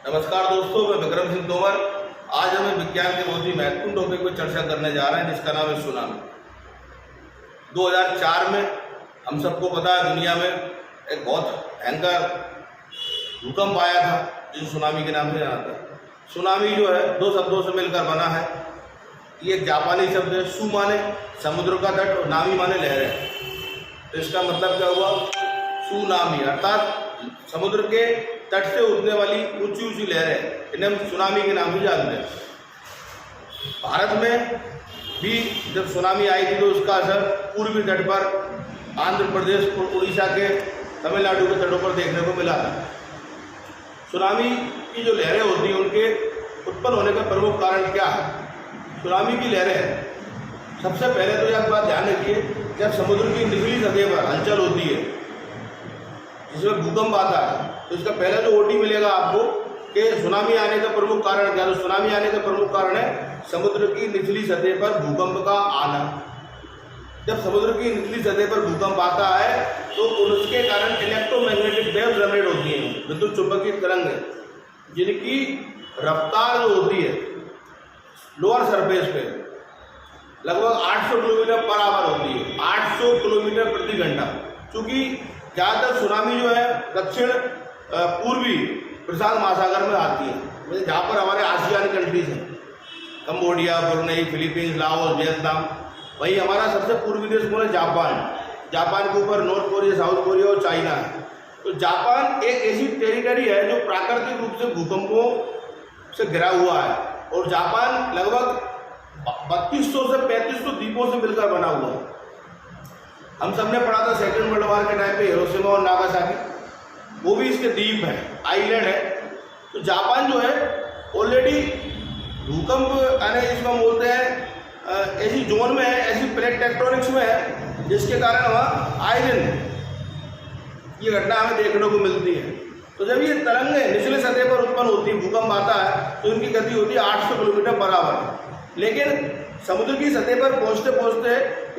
नमस्कार दोस्तों, मैं विक्रम सिंह तोमर। आज हमें विज्ञान के बहुत ही महत्वपूर्ण टॉपिक पर चर्चा करने जा रहे हैं, जिसका नाम है सुनामी। 2004 में हम सबको पता है दुनिया में एक बहुत भयंकर भूकंप आया था, जिसे सुनामी के नाम से जाना था। सुनामी जो है दो शब्दों से मिलकर बना है। ये एक जापानी शब्द है। सु माने समुद्र का तट और नामी माने लहरें। तो इसका मतलब क्या हुआ? सुनामी अर्थात समुद्र के तट से उठने वाली ऊंची ऊंची लहरें, इन्हें हम सुनामी के नाम से जानते हैं। भारत में भी जब सुनामी आई थी तो उसका असर पूर्वी तट पर आंध्र प्रदेश और उड़ीसा के तमिलनाडु के तटों पर देखने को मिला था। सुनामी की जो लहरें होती हैं उनके उत्पन्न होने का प्रमुख कारण क्या है? सुनामी की लहरें सबसे पहले तो यह बात ध्यान रखिए, जब समुद्र की निचली सतह पर हलचल होती है जिसमें भूकंप आता है, तो इसका पहला जो ओटी मिलेगा आपको कि सुनामी आने का प्रमुख कारण क्या है। तो सुनामी आने का प्रमुख कारण है समुद्र की निचली सतह पर भूकंप का आना। जब समुद्र की निचली सतह पर भूकंप आता है तो उसके कारण इलेक्ट्रोमैग्नेटिक वेव जनरेट होती हैं, विद्युत चुंबकीय तरंगें, जिनकी रफ्तार जो होती है लोअर सरफेस पे लगभग 800 किलोमीटर पर आवर होती है, 800 किलोमीटर प्रति घंटा। चूँकि ज़्यादातर सुनामी जो है दक्षिण पूर्वी प्रशांत महासागर में आती है, जहाँ पर हमारे आसियान कंट्रीज हैं, Cambodia, Brunei, Philippines, Laos, Vietnam. वहीं हमारा सबसे पूर्वी देश कौन है? जापान। जापान के ऊपर नॉर्थ कोरिया, साउथ कोरिया और चाइना है। तो जापान एक ऐसी टेरिटरी है जो प्राकृतिक रूप से भूकंपों से घिरा हुआ है, और जापान लगभग 3200 से 3500 द्वीपों से मिलकर बना हुआ है। हम सबने पढ़ा था सेकेंड वर्ल्ड वॉर के टाइम पे हिरोशिमा और नागासाकी, वो भी इसके द्वीप हैं, आइलैंड है। तो जापान जो है ऑलरेडी भूकंप यानी इसको बोलते हैं ऐसी जोन में है, ऐसी प्लेट टेक्टोनिक्स में है, जिसके कारण वहाँ आए दिन ये घटना हमें देखने को मिलती है। तो जब ये तरंगें निचले सतह पर उत्पन्न होती है, भूकंप आता है, तो इनकी गति होती है 800 किलोमीटर पर आवर। लेकिन समुद्र की सतह पर पहुँचते पहुँचते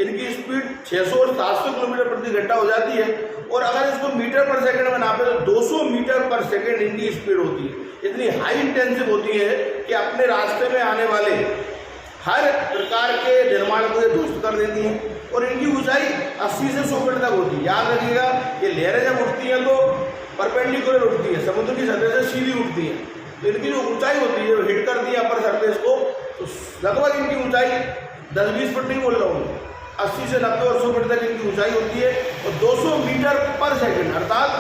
इनकी स्पीड 600 और 700 किलोमीटर प्रति घंटा हो जाती है, और अगर इसको मीटर पर सेकंड में नापे तो 200 मीटर पर सेकंड इनकी स्पीड होती है। इतनी हाई इंटेंसिव होती है कि अपने रास्ते में आने वाले हर प्रकार के निर्माण को ये ध्वस्त कर देती हैं, और इनकी ऊंचाई 80 से 100 फीट तक होती है। याद रखिएगा, ये लहरें जब उठती हैं तो परपेंडिकुलर उठती है, समुद्र की सतह से सीधी उठती है। तो इनकी जो ऊंचाई होती है, हिट करती है अपर सरफेस को, तो लगभग इनकी ऊंचाई 10-20 फीट नहीं बोल रहा हूँ, 80 से 90 और 100 फीट तक इनकी ऊंचाई होती है। और 200 मीटर पर सेकंड अर्थात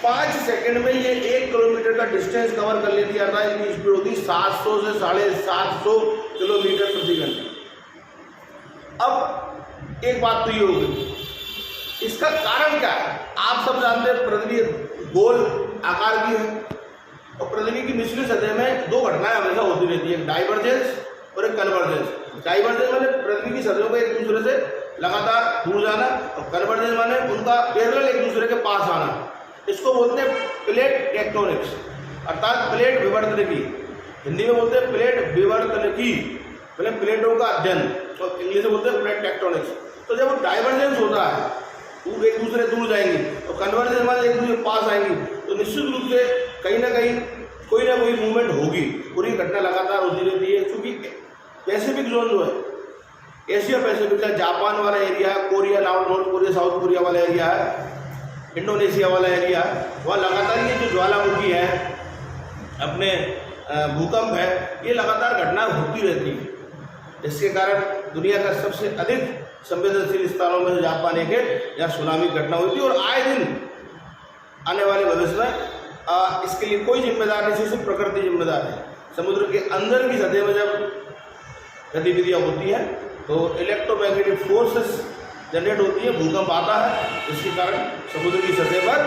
5 सेकंड में ये 1 किलोमीटर का डिस्टेंस कवर कर लेती है। अर्थात इनकी स्पीड होती है 700 से 750 किलोमीटर प्रति घंटा। अब एक बात तो ये हो गई, इसका कारण क्या है? आप सब जानते हैं पृथ्वी गोल आकार की है, और पृथ्वी की निचली सतह में दो घटनाएं हमेशा होती रहती है, डाइवर्जेंस और एक कन्वर्जेंस। डाइवर्जेंस माने पृथ्वी की सतह को एक दूसरे से लगातार दूर जाना, और कन्वर्जेंस माने उनका पैरेलल एक दूसरे के पास आना। इसको बोलते हैं प्लेट टेक्टोनिक्स, अर्थात प्लेट विवर्तन की। हिंदी में बोलते हैं प्लेट विवर्तन की, मतलब प्लेटों का अध्ययन, और इंग्लिश में बोलते हैं प्लेट टेक्टोनिक्स। तो जब डाइवर्जेंस होता है, वो एक दूसरे दूर जाएंगी, और कन्वर्जेंस माने एक दूसरे के पास आएंगी, तो निश्चित रूप से कहीं ना कहीं कोई ना कोई मूवमेंट होगी, पूरी घटना लगातार होती रहती है। क्योंकि पैसिफिक जोन जो है, एशिया पैसिफिक का जापान वाला एरिया है, Korea, north Korea, south Korea वाला एरिया है, इंडोनेशिया वाला एरिया है, वहाँ लगातार ये जो ज्वालामुखी है, अपने भूकंप है, ये लगातार घटना होती रहती है। इसके कारण दुनिया का सबसे अधिक संवेदनशील स्थानों में जापान एक है, जहाँ सुनामी घटना होती है। और आए दिन आने वाले भविष्य में इसके लिए कोई जिम्मेदार नहीं, सिर्फ प्रकृति जिम्मेदार है। समुद्र के अंदर की सतह में जब गतिविधियाँ होती हैं तो इलेक्ट्रोमैग्नेटिक फोर्सेस जनरेट होती है, भूकंप आता है, जिसके कारण समुद्र की सतह पर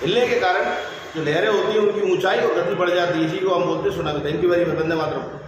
हिलने के कारण जो लहरें होती हैं उनकी ऊंचाई और गति बढ़ जाती है। इसी को हम बोलते हैं tsunami. Thank you very much. Vande Mataram.